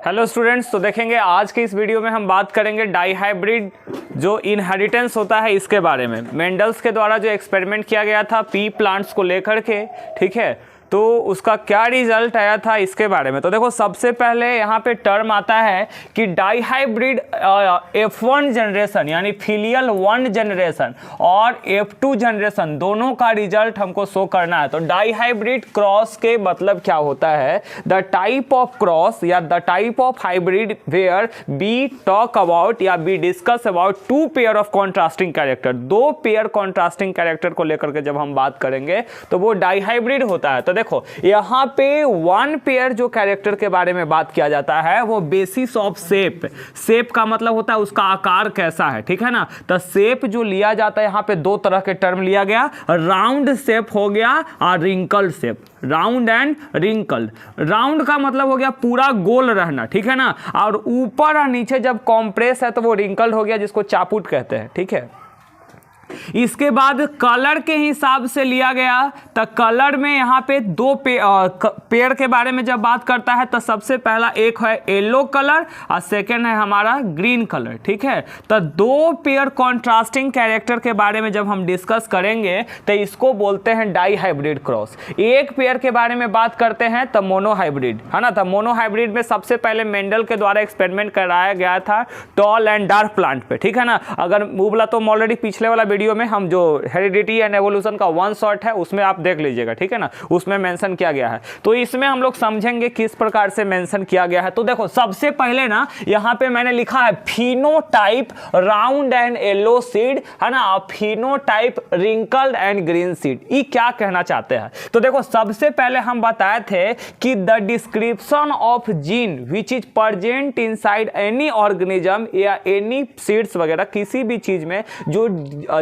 Hello students, तो देखेंगे आज के इस वीडियो में हम बात करेंगे डाईहाइब्रिड जो इनहेरिटेंस होता है इसके बारे में। मेंडल्स के द्वारा जो एक्सपेरिमेंट किया गया था पी प्लांट्स को लेकर के, ठीक है, तो उसका क्या रिजल्ट आया था इसके बारे में। तो देखो सबसे पहले यहाँ पे टर्म आता है कि डाईहाइब्रिड F1 जनरेशन यानी फिलियल 1 जनरेशन और F2 जनरेशन दोनों का रिजल्ट हमको शो करना है। तो डाईहाइब्रिड क्रॉस के मतलब क्या होता है? द टाइप ऑफ क्रॉस या the type of hybrid where we talk about या we discuss about two pair of contrasting character. दो पेयर कॉन्ट्रास्टिंग कैरेक्टर को लेकर के जब हम बात करेंगे तो वो डाईहाइब्रिड होता है। तो देखो यहां पे वन पेयर जो कैरेक्टर के बारे में बात किया जाता है वो बेसिस ऑफ शेप। शेप का मतलब होता है उसका आकार कैसा है, ठीक है ना। तो शेप जो लिया जाता है, यहां पे दो तरह के टर्म लिया गया, राउंड शेप हो गया और wrinkled shape. Round and wrinkled. Round का मतलब हो गया पूरा गोल रहना, ठीक है ना, और ऊपर और नीचे जब कॉम्प्रेस है तो वो रिंकल्ड हो गया, जिसको चापुट कहते हैं, ठीक है। इसके बाद कलर के हिसाब से लिया गया, तो कलर में यहाँ पे दो पेड़ के बारे में जब बात करता है तो सबसे पहला एक है येलो कलर और सेकंड है हमारा ग्रीन कलर, ठीक है। तो दो पेयर कॉन्ट्रास्टिंग कैरेक्टर के बारे में जब हम डिस्कस करेंगे तो इसको बोलते हैं डाईहाइब्रिड क्रॉस। एक पेयर के बारे में बात करते हैं तो मोनोहाइब्रिड, है ना। तो मोनोहाइब्रिड में सबसे पहले मेंडल के द्वारा एक्सपेरिमेंट कराया गया था टॉल एंड डार्क प्लांट पे, ठीक है ना। अगर मुबला तो ऑलरेडी पिछले वाला वीडियो में हम जो हेरिडिटी एंड एवोल्यूशन का वन शॉट है उसमें आप देख लीजिएगा, ठीक है ना, उसमें मेंशन किया गया है। तो इसमें हम लोग समझेंगे किस प्रकार से मेंशन किया गया है। तो देखो सबसे पहले ना यहां पे मैंने लिखा है phenotype round and yellow seed, है ना, phenotype wrinkled and green seed. ये क्या कहना चाहते हैं? तो देखो सबसे पहले हम बताए थे कि the description of gene which is present inside any organism या एनी सीड्स वगैरह, किसी भी चीज में जो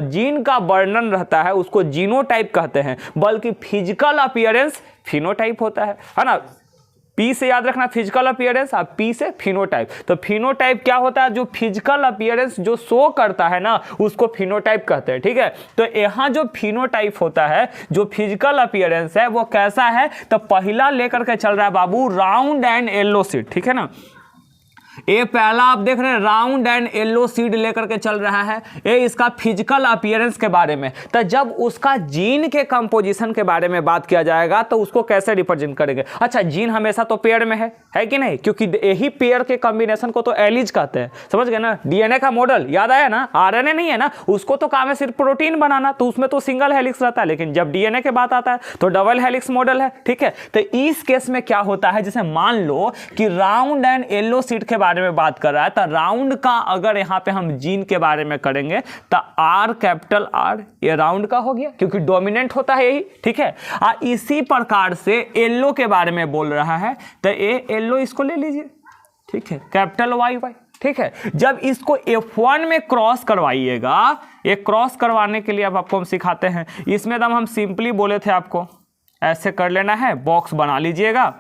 जीन का वर्णन रहता है उसको जीनोटाइप कहते हैं, बल्कि फिजिकल अपीयरेंस फिनोटाइप होता है ना। पी से याद रखना फिजिकल अपीयरेंस और पी से फिनोटाइप। तो फिनोटाइप क्या होता है? जो फिजिकल अपीयरेंस जो शो करता है ना उसको फिनोटाइप कहते हैं, ठीक है। तो यहाँ जो फिनोटाइप होता है, जो फिजिकल अपीयरेंस है वो कैसा है? तो पहला लेकर के चल रहा है बाबू राउंड एंड येलो सीड, ठीक है ना। ये पहला आप देख रहे हैं राउंड एंड येलो सीड लेकर के चल रहा है, ये इसका फिजिकल अपीयरेंस के बारे में। तो जब उसका जीन के कंपोजिशन के बारे में बात किया जाएगा तो उसको कैसे रिप्रेजेंट करेंगे? अच्छा, जीन हमेशा तो पेयर में है कि नहीं, क्योंकि यही पेयर के कॉम्बिनेशन को तो एलिज कहते हैं, समझ गए ना। डीएनए का मॉडल याद आया ना, आरएनए नहीं है ना, उसको तो काम है सिर्फ प्रोटीन बनाना, तो उसमें तो सिंगल हेलिक्स रहता है, लेकिन जब डीएनए के बात आता है तो डबल हेलिक्स मॉडल है, ठीक है। तो इस केस में क्या होता है, जैसे मान लो कि राउंड एंड येलो सीड के बारे में बात कर रहा है, तो राउंड का अगर यहां पे हम जीन के बारे में करेंगे तो आर, कैपिटल आर, ये राउंड का हो गया क्योंकि डोमिनेंट होता है यही, ठीक है। इसी प्रकार से येलो के बारे में बोल रहा है तो ये येलो इसको ले लीजिए, ठीक है, कैपिटल वाई वाई, ठीक है। जब इसको F1 में क्रॉस करवाइएगा, ये क्रॉस करवाने के लिए अब आपको हम सिखाते हैं। इसमें एकदम हम सिंपली बोले थे आपको ऐसे कर लेना है, बॉक्स बना लीजिएगा,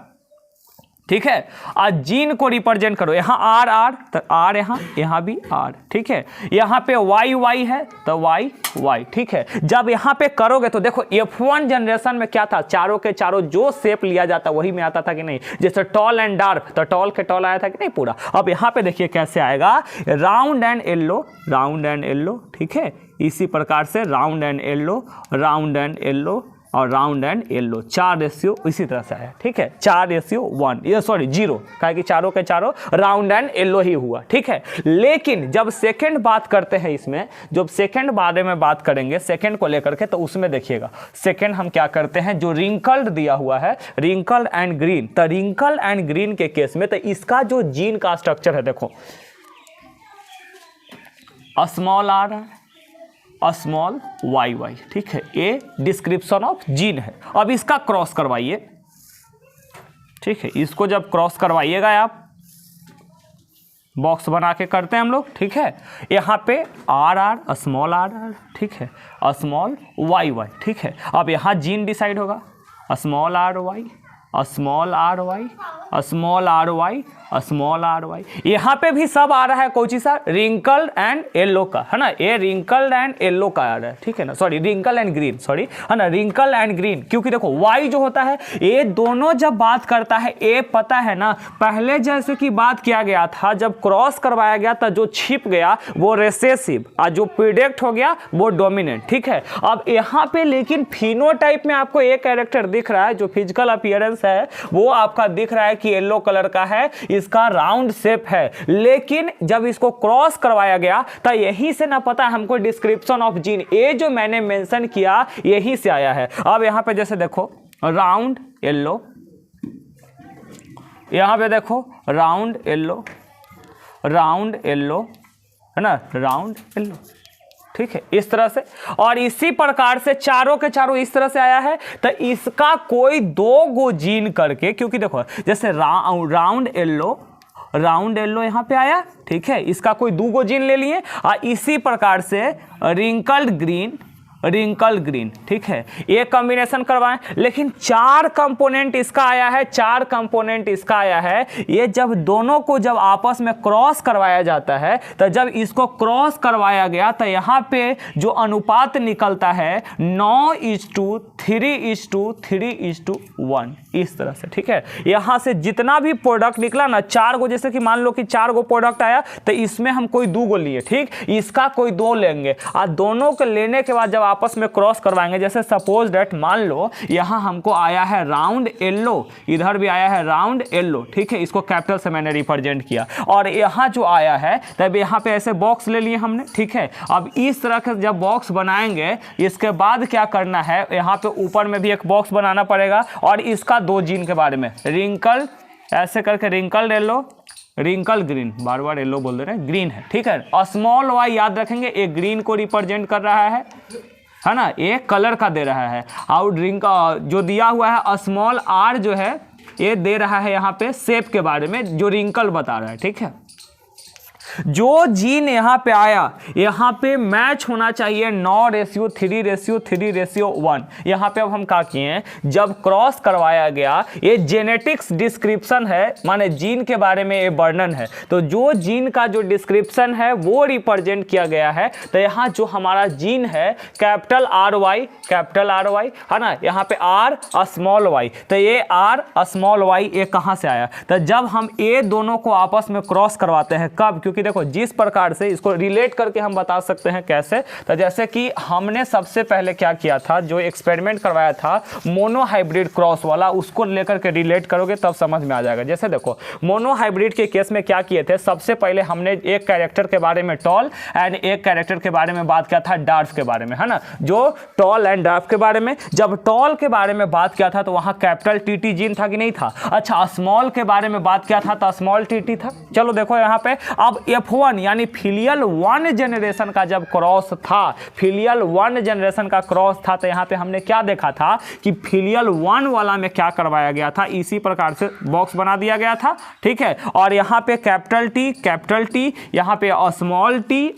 ठीक है। और जीन को रिप्रेजेंट करो, यहां आर आर तो आर, यहां भी आर, ठीक है। यहां पे वाई वाई है तो वाई वाई, ठीक है। जब यहां पे करोगे तो देखो F1 जनरेशन में क्या था, चारों के चारों जो शेप लिया जाता वही में आता था कि नहीं। जैसे टॉल एंड डार्क तो टॉल के टॉल आया था कि नहीं पूरा। अब यहां पे देखिए कैसे आएगा, round and yellow, round and yellow, ठीक है। इसी प्रकार से round and yellow, round and yellow और राउंड एंड येलो, 4 रेशियो इसी तरह से आया, ठीक है। 4:1, ये सॉरी 0, कहा कि चारों के चारों राउंड एंड येलो ही हुआ, ठीक है। लेकिन जब सेकंड बात करते हैं, इसमें जब सेकंड बारे में बात करेंगे सेकंड को लेकर के, तो उसमें देखिएगा सेकंड हम क्या करते हैं, जो रिंकल्ड दिया हुआ है, रिंकल्ड एंड ग्रीन। तो रिंकल्ड एंड ग्रीन के केस में तो इसका जो जीन का स्ट्रक्चर है, देखो small r, small y y, ठीक है। ये डिस्क्रिप्शन ऑफ जीन है। अब इसका क्रॉस करवाइए, ठीक है। इसको जब क्रॉस करवाइएगा आप, बॉक्स बना के करते हैं हम लोग, ठीक है। यहाँ पे r r, small r r, ठीक है, स्मॉल वाई वाई, ठीक है। अब यहाँ जीन डिसाइड होगा, small r y, small r y, small r y, small r y. यहाँ पे भी सब आ रहा है कोची सा, रिंकल्ड एंड येलो का, है ना, ये रिंकल्ड एंड येलो का आ रहा है, ठीक है ना, sorry wrinkle and green, sorry, है ना, रिंकल एंड ग्रीन, क्योंकि देखो वाई जो होता है ये दोनों जब बात करता है, ये पता है ना, पहले जैसे कि बात किया गया था, जब क्रॉस करवाया गया था जो छिप गया वो रिसेसिव और जो प्रिडिक्ट हो गया वो डोमिनेंट, ठीक है। अब यहाँ पे लेकिन फिनोटाइप में आपको एक कैरेक्टर दिख रहा है, जो फिजिकल अपीयरेंस है वो आपका दिख रहा है कि येलो कलर का है, इसका राउंड शेप है, लेकिन जब इसको क्रॉस करवाया गया तो यही से ना पता हमको डिस्क्रिप्शन ऑफ जीन, ये जो मैंने मेंशन किया यही से आया है। अब यहाँ पे जैसे देखो राउंड येलो, यहाँ पे देखो राउंड येलो, राउंड येलो, है ना, राउंड येलो, ठीक है, इस तरह से। और इसी प्रकार से चारों के चारों इस तरह से आया है, तो इसका कोई दो गो जीन करके, क्योंकि देखो जैसे राउंड येलो, राउंड येलो यहाँ पे आया, ठीक है, इसका कोई दो गो जीन ले लिए, और इसी प्रकार से रिंकल्ड ग्रीन, रिंकल ग्रीन, ठीक है, ये कॉम्बिनेशन करवाएं, लेकिन चार कंपोनेंट इसका आया है, चार कंपोनेंट इसका आया है। ये जब दोनों को जब आपस में क्रॉस करवाया जाता है, तो जब इसको क्रॉस करवाया गया तो यहाँ पे जो अनुपात निकलता है 9:3:3:1, इस तरह से, ठीक है। यहाँ से जितना भी प्रोडक्ट निकला ना, चार गो, जैसे कि मान लो कि चार गो प्रोडक्ट आया, तो इसमें हम कोई दो गो लिए, ठीक, इसका कोई दो लेंगे, और दोनों को लेने के बाद जब आपस में क्रॉस करवाएंगे, जैसे सपोज दैट मान लो यहाँ हमको आया है राउंड येलो, इधर भी आया है राउंड येलो, ठीक है, इसको कैपिटल से मैंने रिप्रेजेंट किया, और यहाँ जो आया है तब यहाँ पे ऐसे बॉक्स ले लिए हमने, ठीक है। अब इस तरह के जब बॉक्स बनाएंगे, इसके बाद क्या करना है, यहाँ पे ऊपर में भी एक बॉक्स बनाना पड़ेगा, और इसका दो जीन के बारे में, रिंकल ऐसे करके, रिंकल येलो, रिंकल ग्रीन, बार बार येलो बोल दे रहे हैं, ग्रीन है, ठीक है। स्मॉल वाई याद रखेंगे, एक ग्रीन को रिप्रेजेंट कर रहा है ना, एक कलर का दे रहा है, और ड्रिंक जो दिया हुआ है स्मॉल आर जो है ये दे रहा है यहाँ पे शेप के बारे में, जो रिंकल बता रहा है, ठीक है। जो जीन यहाँ पे आया, यहाँ पे मैच होना चाहिए 9:3:3:1। यहाँ पे अब हम क्या किए हैं, जब क्रॉस करवाया गया, ये जेनेटिक्स डिस्क्रिप्शन है, माने जीन के बारे में ये वर्णन है, तो जो जीन का जो डिस्क्रिप्शन है वो रिप्रेजेंट किया गया है। तो यहाँ जो हमारा जीन है capital R Y, capital R Y, है ना, यहाँ पे आर स्मॉल वाई, तो ये आर स्मॉल वाई ये कहाँ से आया, तो जब हम ये दोनों को आपस में क्रॉस करवाते हैं, कब, क्योंकि देखो जिस प्रकार से इसको रिलेट करके हम बता सकते हैं कैसे, तो जैसे कि हमने सबसे पहले क्या किया था, जो एक्सपेरिमेंट करवाया था मोनो हाइब्रिड क्रॉस वाला, उसको लेकर के रिलेट करोगे तब समझ में आ जाएगा। जैसे देखो मोनो हाइब्रिड के केस में क्या किए थे, सबसे पहले हमने एक कैरेक्टर के बारे में टॉल एंड एक कैरेक्टर के बारे में बात किया था डार्फ के बारे में, है ना, जो टॉल एंड डार्फ के बारे में। जब टॉल के बारे में बात किया था तो वहां कैपिटल टीटी जीन था कि नहीं था। अच्छा, स्मॉल के बारे में बात किया था तो स्मॉल टीटी था। चलो देखो यहाँ पे अब F1 यानी फिलियल 1 जनरेशन का जब क्रॉस था, फिलियल 1 जनरेशन का क्रॉस था, तो यहाँ पे हमने क्या देखा था कि फिलियल 1 वाला में क्या करवाया गया था, इसी प्रकार से बॉक्स बना दिया गया था, ठीक है। और यहाँ पे कैपिटल टी, यहाँ पे स्मॉल टी,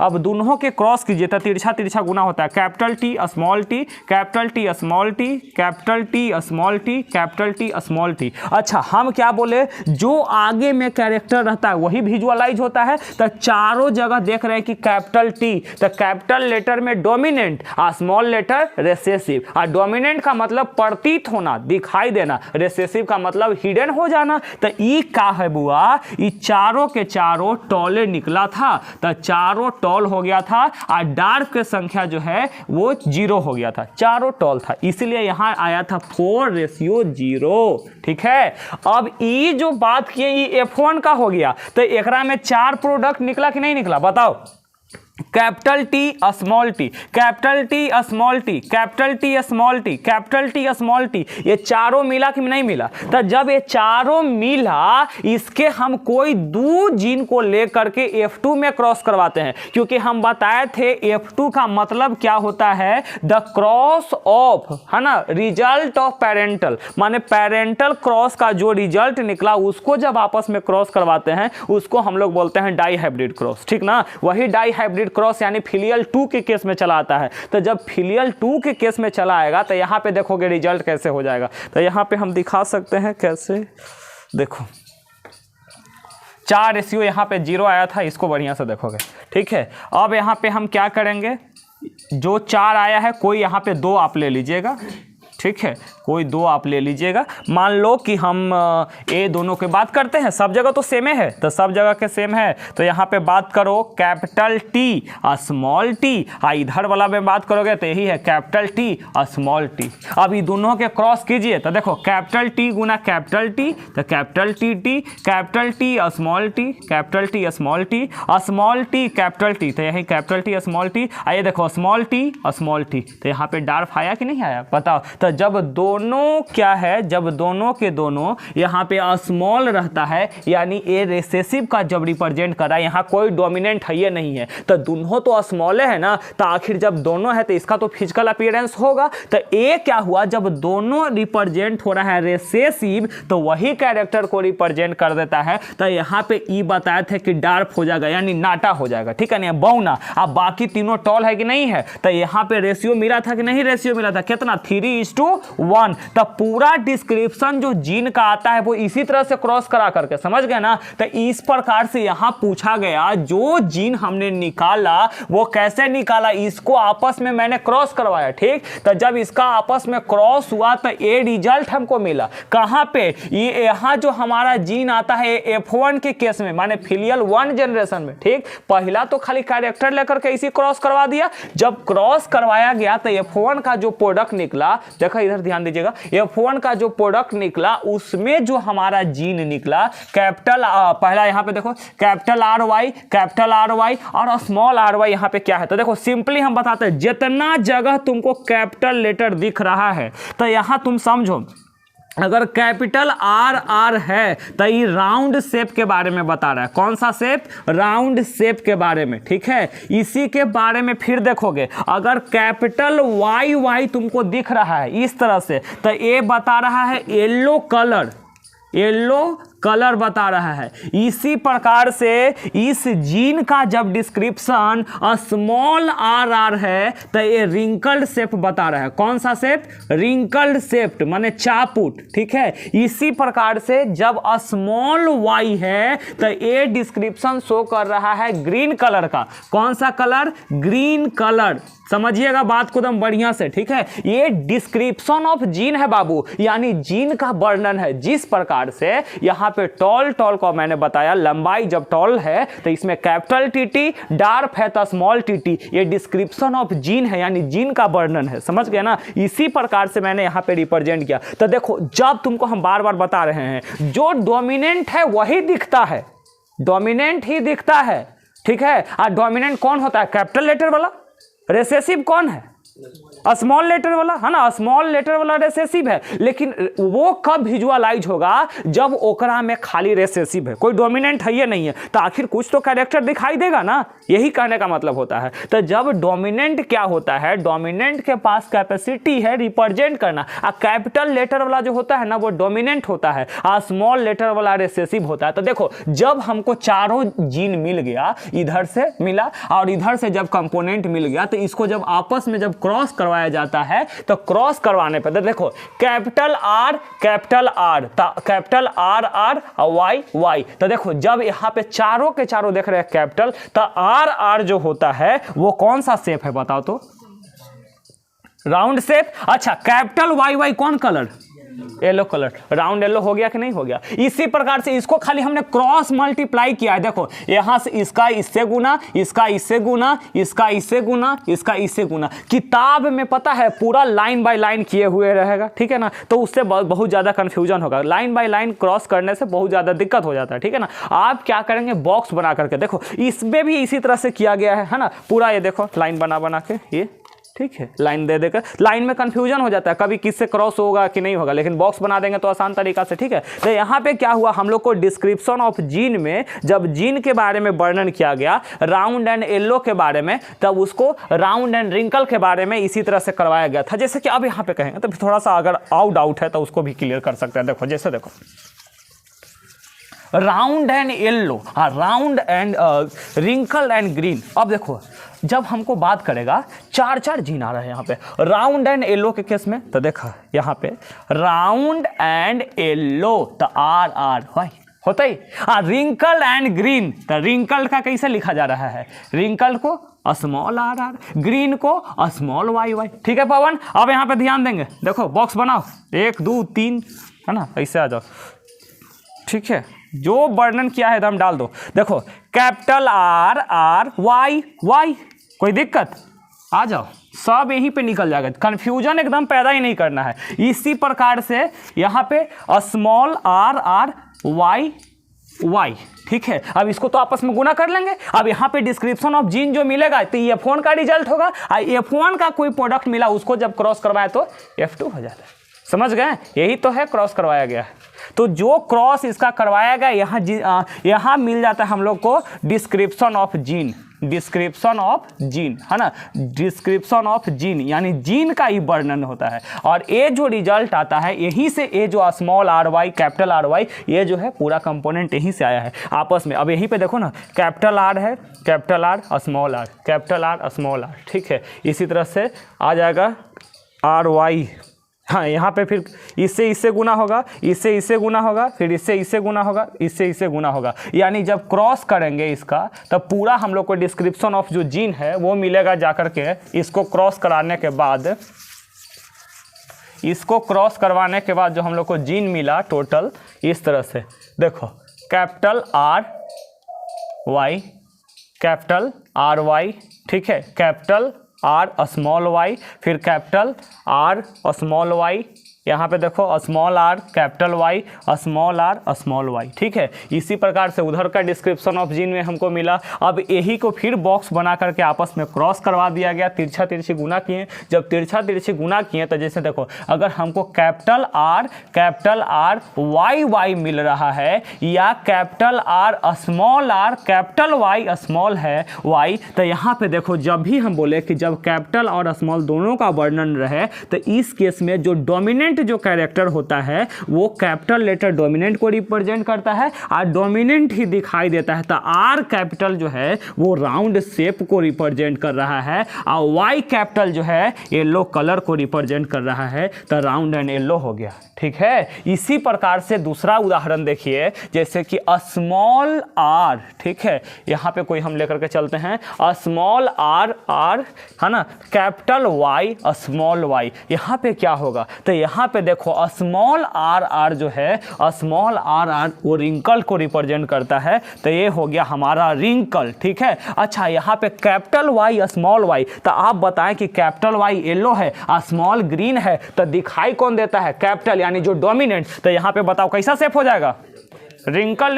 अब दोनों के क्रॉस कीजिए तो तिरछा तिरछा गुना होता है, capital T small T, capital T small T, capital T small T, capital T small T. अच्छा, हम क्या बोले, जो आगे में कैरेक्टर रहता है वही विजुअलाइज होता है, तो चारों जगह देख रहे हैं कि कैपिटल टी, तो कैपिटल लेटर में डोमिनेंट और स्मॉल लेटर रिसेसिव, और डोमिनेंट का मतलब प्रतीत होना, दिखाई देना, रिसेसिव का मतलब हिडन हो जाना। तो ई का है बुआ, ये चारों के चारों टॉले निकला था, तो चारों टॉल हो गया था, और डार्क की संख्या जो है वो 0 हो गया था, चारों टॉल था, इसलिए यहां आया था 4:0, ठीक है। अब ई जो बात की ये F1 का हो गया, तो एकरा में 4 प्रोडक्ट निकला कि नहीं निकला, बताओ। Capital T small T, capital T small T, capital T small T, capital T small T, ये चारों मिला कि नहीं मिला। तो जब ये चारों मिला, इसके हम कोई दो जीन को लेकर के F2 में क्रॉस करवाते हैं, क्योंकि हम बताए थे F2 का मतलब क्या होता है, द क्रॉस ऑफ, है ना, रिजल्ट ऑफ पेरेंटल, माने पेरेंटल क्रॉस का जो रिजल्ट निकला उसको जब आपस में क्रॉस करवाते हैं उसको हम लोग बोलते हैं डाई हाइब्रिड क्रॉस, ठीक ना। वही डाई हाइब्रिड क्रॉस क्रॉस यानी फिलियल 2 के केस में चला आता है। तो जब फिलियल 2 के केस में चला आएगा तो यहाँ पे देखोगे रिजल्ट कैसे हो जाएगा। तो यहाँ पे हम दिखा सकते हैं कैसे, देखो 4 रेशियो यहाँ पे 0 आया था, इसको बढ़िया से देखोगे, ठीक है। अब यहाँ पे हम क्या करेंगे, जो 4 आया है कोई यहाँ पे 2 आप ले लीजिएगा, ठीक है, कोई 2 आप ले लीजिएगा। मान लो कि हम ए दोनों की बात करते हैं, सब जगह तो सेम है, तो सब जगह के सेम है, तो यहाँ पे बात करो कैपिटल टी और स्मॉल टी, इधर वाला में बात करोगे तो यही है कैपिटल टी और स्मॉल टी। अब ये दोनों के क्रॉस कीजिए तो देखो कैपिटल टी गुना कैपिटल टी, तो कैपिटल टी और स्मॉल टी, कैपिटल टी और स्मॉल टी और स्मॉल टी कैपिटल टी, तो यही कैपिटल टी और स्मॉल टी। आइए देखो स्मॉल टी और स्मॉल टी, तो यहाँ पे डार्फ आया कि नहीं आया बताओ। तो जब दोनों क्या है, जब दोनों के दोनों यहाँ पे स्मॉल रहता है यानी ए रिसेसिव का जब रिप्रेजेंट कर रहा है, यहाँ कोई डोमिनेंट है ये नहीं है, तो दोनों तो स्मॉल है ना, तो आखिर जब दोनों है तो इसका तो फिजिकल अपीयरेंस होगा। तो ए क्या हुआ, जब दोनों रिप्रेजेंट हो रहा है रिसेसिव तो वही कैरेक्टर को रिप्रेजेंट कर देता है। तो यहाँ पे ई बताया था कि डार्फ हो जाएगा यानी नाटा हो जाएगा, ठीक है ना, बौना। अब बाकी तीनों टॉल है कि नहीं है, तो यहाँ पे रेशियो मिला था कि नहीं, रेशियो मिला था कितना 3:1। तब पूरा डिस्क्रिप्शन जो जीन का आता है वो इसी तरह से क्रॉस करा करके, समझ गए ना। तो इस प्रकार से यहां पूछा गया जो जीन हमने निकाला वो कैसे निकाला, इसको आपस में मैंने क्रॉस करवाया, ठीक। तो जब इसका आपस में क्रॉस हुआ तो ये रिजल्ट हमको मिला कहां पे, ये यहां जो हमारा जीन आता है F1 के केस में, माने फिलियल 1 जनरेशन में, ठीक। पहला तो खाली कैरेक्टर लेकर के इसी क्रॉस करवा दिया, जब क्रॉस करवाया गया तो F1 का जो प्रोडक्ट निकला, देखो इधर ध्यान दीजिएगा, F1 का जो प्रोडक्ट निकला उसमें जो हमारा जीन निकला कैपिटल, पहला यहाँ पे देखो कैपिटल आर वाई और स्मॉल आर वाई, यहाँ पे क्या है तो देखो सिंपली हम बताते हैं, जितना जगह तुमको कैपिटल लेटर दिख रहा है तो यहाँ तुम समझो, अगर कैपिटल आर है तो ये राउंड शेप के बारे में बता रहा है। कौन सा शेप, राउंड शेप के बारे में, ठीक है। इसी के बारे में फिर देखोगे, अगर कैपिटल वाई तुमको दिख रहा है इस तरह से तो ये बता रहा है येलो कलर बता रहा है। इसी प्रकार से इस जीन का जब डिस्क्रिप्शन स्मॉल आर है तो ये रिंकल्ड शेप बता रहा है। कौन सा शेप, रिंकल्ड शेप माने चापुट, ठीक है। इसी प्रकार से जब स्मॉल वाई है तो ये डिस्क्रिप्शन शो कर रहा है ग्रीन कलर का। कौन सा कलर, ग्रीन कलर, समझिएगा बात को एकदम बढ़िया से, ठीक है। ये डिस्क्रिप्शन ऑफ जीन है बाबू, यानी जीन का वर्णन है। जिस प्रकार से यहाँ पे टॉल को मैंने बताया, लंबाई जब टॉल है तो इसमें कैपिटल टीटी, डार्फ है तो स्मॉल टीटी, ये डिस्क्रिप्शन ऑफ जीन है यानी जीन का वर्णन है, समझ गए ना। इसी प्रकार से मैंने यहाँ पे रिप्रेजेंट किया। तो देखो जब तुमको हम बार बार बता रहे हैं जो डोमिनेंट है वही दिखता है, डोमिनेंट ही दिखता है, ठीक है। और डोमिनेंट कौन होता है, कैपिटल लेटर वाला। रिसेसिव कौन है, स्मॉल लेटर वाला है ना, स्मॉल लेटर वाला रिसेसिव है। लेकिन वो कब विजुअलाइज होगा, जब ओकरा में खाली रिसेसिव है, कोई डोमिनेंट है ये नहीं है, तो आखिर कुछ तो कैरेक्टर दिखाई देगा ना, यही कहने का मतलब होता है। तो जब डोमिनेंट क्या होता है, डोमिनेंट के पास कैपेसिटी है रिप्रेजेंट करना। कैपिटल लेटर वाला जो होता है ना वो डोमिनेंट होता है और स्मॉल लेटर वाला रिसेसिव होता है। तो देखो जब हमको चारों जीन मिल गया, इधर से मिला और इधर से जब कंपोनेंट मिल गया, तो इसको जब आपस में जब क्रॉस करवाया जाता है तो क्रॉस करवाने पर देखो capital R capital R Y, तो देखो जब यहाँ पे चारों के चारों देख रहे हैं कैपिटल, तो आर जो होता है वो कौन सा शेप है बताओ तो, राउंड शेप। अच्छा कैपिटल वाई कौन colour, yellow colour, round yellow हो गया कि नहीं हो गया। इसी प्रकार से इसको खाली हमने क्रॉस मल्टीप्लाई किया है। देखो यहां से इसका इससे गुना, इसका इससे गुना, इसका इससे गुना, इसका इससे गुना। किताब में पता है पूरा लाइन बाय लाइन किए हुए रहेगा, ठीक है ना, तो उससे बहुत ज्यादा कंफ्यूजन होगा। लाइन बाय लाइन क्रॉस करने से बहुत ज्यादा दिक्कत हो जाता है, ठीक है ना। आप क्या करेंगे, बॉक्स बना करके देखो, इसमें भी इसी तरह से किया गया है ना, पूरा ये देखो लाइन बना के ये, ठीक है, लाइन दे देकर। लाइन में कंफ्यूजन हो जाता है कभी किससे क्रॉस होगा कि नहीं होगा, लेकिन बॉक्स बना देंगे तो आसान तरीका से, ठीक है। तो यहाँ पे क्या हुआ, हम लोग को डिस्क्रिप्शन ऑफ जीन में जब जीन के बारे में वर्णन किया गया राउंड एंड येलो के बारे में, तब उसको राउंड एंड रिंकल के बारे में इसी तरह से करवाया गया था। जैसे कि अब यहाँ पे कहेंगे तो थोड़ा सा अगर डाउट है तो उसको भी क्लियर कर सकते हैं। देखो जैसे देखो round and yellow, round and wrinkle and green. अब देखो जब हमको बात करेगा 4 जीन आ रहे हैं यहाँ पे राउंड एंड येलो के केस में, तो देखा यहाँ पे राउंड एंड येलो तो आर वाई होता ही। रिंकल एंड ग्रीन, तो रिंकल का कैसे लिखा जा रहा है, रिंकल को स्मॉल आर, ग्रीन को स्मॉल वाई। ठीक है पवन, अब यहाँ पे ध्यान देंगे, देखो बॉक्स बनाओ 1 2 3 है ना, ऐसे आ जाओ। ठीक है, जो वर्णन किया है एकदम डाल दो। देखो कैपिटल आर वाई, कोई दिक्कत, आ जाओ, सब यहीं पे निकल जाएगा, कंफ्यूजन एकदम पैदा ही नहीं करना है। इसी प्रकार से यहाँ पे स्मॉल आर वाई। ठीक है, अब इसको तो आपस में गुना कर लेंगे। अब यहाँ पे डिस्क्रिप्शन ऑफ जीन जो मिलेगा तो F1 का रिजल्ट होगा, F1 का कोई प्रोडक्ट मिला उसको जब क्रॉस करवाया तो F2 हो जाता है। समझ गए, यही तो है क्रॉस करवाया गया है। तो जो क्रॉस इसका करवाया गया यहाँ मिल जाता है हम लोग को डिस्क्रिप्शन ऑफ जीन, है ना, डिस्क्रिप्शन ऑफ जीन यानी जीन का ही वर्णन होता है। और ये जो रिजल्ट आता है यहीं से, ये जो small r Y capital R Y, ये जो है पूरा कंपोनेंट यहीं से आया है आपस में। अब यहीं पे देखो ना, कैपिटल आर है, capital R small r, capital R small r. ठीक है, इसी तरह से आ जाएगा आर वाई। हाँ, यहाँ पे फिर इससे गुना होगा, इससे गुना होगा, फिर इससे गुना होगा, इससे गुना होगा। यानी जब क्रॉस करेंगे इसका तब पूरा हम लोग को डिस्क्रिप्शन ऑफ जो जीन है वो मिलेगा जाकर के। इसको क्रॉस कराने के बाद, इसको क्रॉस करवाने के बाद जो हम लोग को जीन मिला टोटल इस तरह से, देखो capital R Y, capital R Y, ठीक है, कैपिटल आर स्मॉल वाई, फिर कैपिटल आर स्मॉल वाई, यहाँ पे देखो small r capital Y, small r small y. ठीक है, इसी प्रकार से उधर का डिस्क्रिप्शन ऑफ जीन में हमको मिला। अब यही को फिर बॉक्स बना करके आपस में क्रॉस करवा दिया गया, तिरछा तिरछी गुना किए। जब तिरछा तिरछी गुना किए तो जैसे देखो, अगर हमको कैपिटल आर वाई मिल रहा है या capital R capital Y small है वाई, तो यहाँ पे देखो जब भी हम बोले कि जब कैपिटल और स्मॉल दोनों का वर्णन रहे तो इस केस में जो डोमिनेंट जो कैरेक्टर होता है वो कैपिटल लेटर डोमिनेंट को रिप्रेजेंट करता है और डोमिनेंट ही दिखाई देता है। तो आर कैपिटल जो है वो राउंड शेप को रिप्रेजेंट कर रहा है और वाई कैपिटल जो है येलो कलर को रिप्रेजेंट कर रहा है, तो राउंड एंड येलो हो गया। ठीक है, इसी प्रकार से दूसरा उदाहरण देखिए, जैसे कि स्मॉल आर, ठीक है, यहाँ पे कोई हम लेकर के चलते हैं, स्मॉल आर है ना, कैपिटल वाई स्मॉल वाई। यहाँ पे क्या होगा, तो यहाँ पे देखो स्मॉल आर जो है, स्मॉल आर वो रिंकल को रिप्रेजेंट करता है, तो ये हो गया हमारा रिंकल। ठीक है, अच्छा यहाँ पे कैपिटल वाई स्मॉल वाई, तो आप बताएं कि कैपिटल वाई येलो है और स्मॉल ग्रीन है, तो दिखाई कौन देता है, कैपिटल यानी जो डोमिनेंट। तो यहाँ पे बताओ कैसा शेप हो जाएगा, रिंकल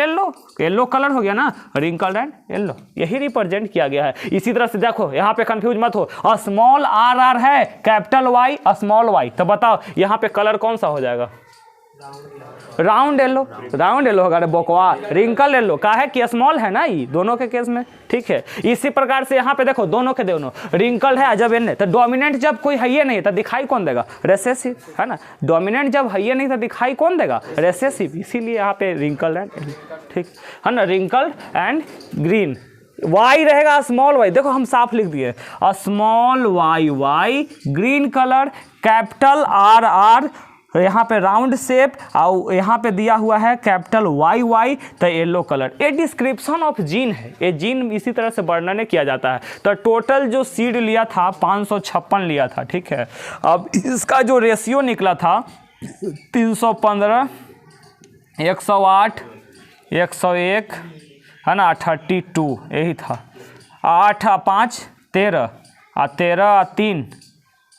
येलो कलर हो गया ना, रिंकल एंड येलो, यही रिप्रेजेंट किया गया है। इसी तरह से देखो, यहाँ पे कंफ्यूज मत हो, स्मॉल आर है, कैपिटल वाई स्मॉल वाई, तो बताओ यहाँ पे कलर कौन सा हो जाएगा, राउंड येलो होगा। अरे बोकवा, रिंकल येलो का है कि स्मॉल है ना, ये दोनों के केस में। ठीक है, इसी प्रकार से यहाँ पे देखो दोनों के दोनों रिंकल है, जब एन तो डोमिनेंट जब कोई है नहीं तो दिखाई कौन देगा, रेसेसिव, है ना, डोमिनेंट जब है नहीं तो दिखाई कौन देगा, रेसेसिव, इसीलिए यहाँ पे रिंकल एंड, ठीक है ना, रिंकल एंड ग्रीन। वाई रहेगा स्मॉल वाई, देखो हम साफ लिख दिए, small Y green colour, capital R यहाँ पे राउंड शेप और यहाँ पे दिया हुआ है कैपिटल वाई तो येलो कलर। ये डिस्क्रिप्शन ऑफ जीन है, ये जीन इसी तरह से वर्णन किया जाता है। तो टोटल जो सीड लिया था 556 लिया था। ठीक है, अब इसका जो रेशियो निकला था 315, 108, 101 है ना, 32 यही था, 8 और 5 13 और 13 और 3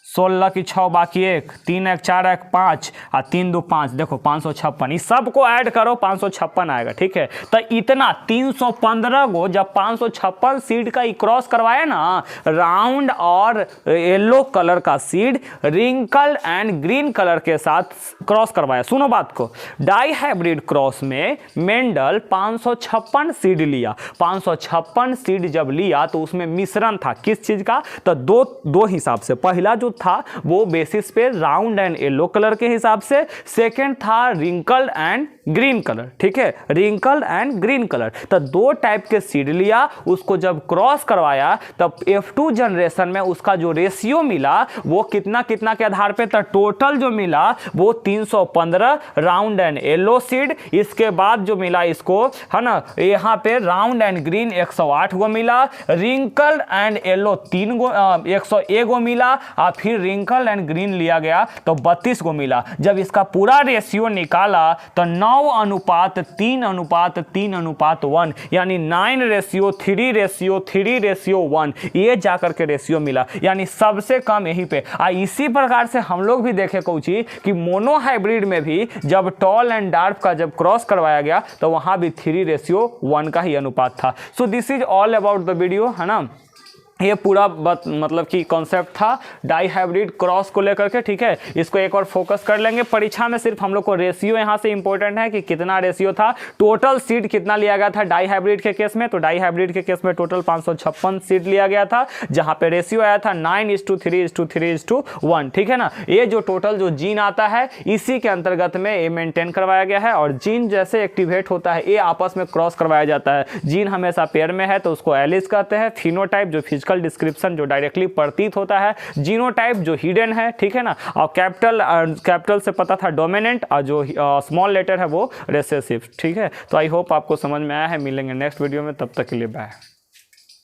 16 की 6 बाकी 1, 3 1 4 1 5 और 3 2 5, देखो 556, इस सब को ऐड करो 556 आएगा। ठीक है, तो इतना 315 को जब 556 सीड का क्रॉस करवाए ना, राउंड और येलो कलर का seed wrinkle and green colour के साथ क्रॉस करवाया। सुनो बात को, डाई हाइब्रिड क्रॉस में मेंडल 556 सीड लिया। 556 सीड जब लिया तो उसमें मिश्रण था किस चीज का, तो दो हिसाब से। पहला जो था था वो बेसिस पे राउंड एंड येलो कलर के हिसाब से, सेकेंड था रिंकल्ड एंड ग्रीन कलर, ठीक है, रिंकल्ड एंड ग्रीन कलर। तो दो टाइप के सीड लिया, उसको जब क्रॉस करवाया तब F2 जनरेशन में उसका जो रेशियो मिला वो कितना कितना के आधार पे, तो टोटल जो मिला वो 315 राउंड एंड येलो सीड। इसके बाद जो मिला इसको, है ना, यहाँ पे राउंड एंड ग्रीन 108 गो मिला, रिंकल्ड एंड येलो 101 गो मिला, और फिर रिंकल्ड एंड ग्रीन लिया गया तो 32 गो मिला। जब इसका पूरा रेशियो निकाला तो 9:3:3:1, यानी 9:3:3:1, ये जाकर के रेशियो मिला, यानी सबसे कम यहीं पे। इसी प्रकार से हम लोग भी देखे कोची कि मोनो हाइब्रिड में भी जब टॉल एंड डार्क का जब क्रॉस करवाया गया तो वहां भी 3:1 का ही अनुपात था। So this is all about the video, है ना। ये पूरा मतलब कि कॉन्सेप्ट था डाई हाइब्रिड क्रॉस को लेकर के, ठीक है। इसको एक और फोकस कर लेंगे। परीक्षा में सिर्फ हम लोग को रेशियो यहाँ से इंपॉर्टेंट है कि कितना रेशियो था, टोटल सीड कितना लिया गया था डाई हाइब्रिड के केस में। तो डाई हाइब्रिड के केस में टोटल 556 सीड लिया गया था, जहाँ पे रेशियो आया था 9:3:3:1, ठीक है ना। ये जो टोटल जो जीन आता है इसी के अंतर्गत में ये मेंटेन करवाया गया है। और जीन जैसे एक्टिवेट होता है ये आपस में क्रॉस करवाया जाता है। जीन हमेशा पेयर में है तो उसको एलिस कहते हैं। फिनोटाइप जो डिस्क्रिप्शन जो डायरेक्टली प्रतीत होता है, जीनोटाइप जो हिडन है, ठीक है ना। और कैपिटल से पता था डोमिनेंट, और जो स्मॉल लेटर है वो रिसेसिव, ठीक है। तो आई होप आपको समझ में आया है। मिलेंगे नेक्स्ट वीडियो में, तब तक के लिए बाय।